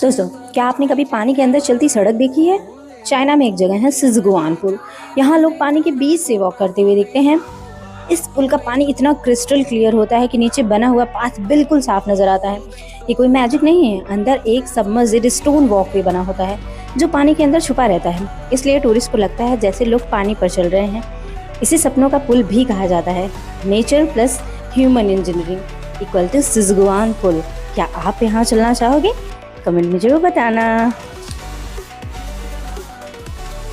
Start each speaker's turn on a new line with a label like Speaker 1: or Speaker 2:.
Speaker 1: दोस्तों, क्या आपने कभी पानी के अंदर चलती सड़क देखी है? चाइना में एक जगह है सिजगुआन पुल। यहाँ लोग पानी के बीच से वॉक करते हुए दिखते हैं। इस पुल का पानी इतना क्रिस्टल क्लियर होता है कि नीचे बना हुआ पाथ बिल्कुल साफ नजर आता है। ये कोई मैजिक नहीं है, अंदर एक सबमर्ज्ड स्टोन वॉकवे बना होता है जो पानी के अंदर छुपा रहता है। इसलिए टूरिस्ट को लगता है जैसे लोग पानी पर चल रहे हैं। इसे सपनों का पुल भी कहा जाता है। Nature plus human engineering equal to सिजगुआन पुल। क्या आप यहाँ चलना चाहोगे? कमेंट में जरूर बताना।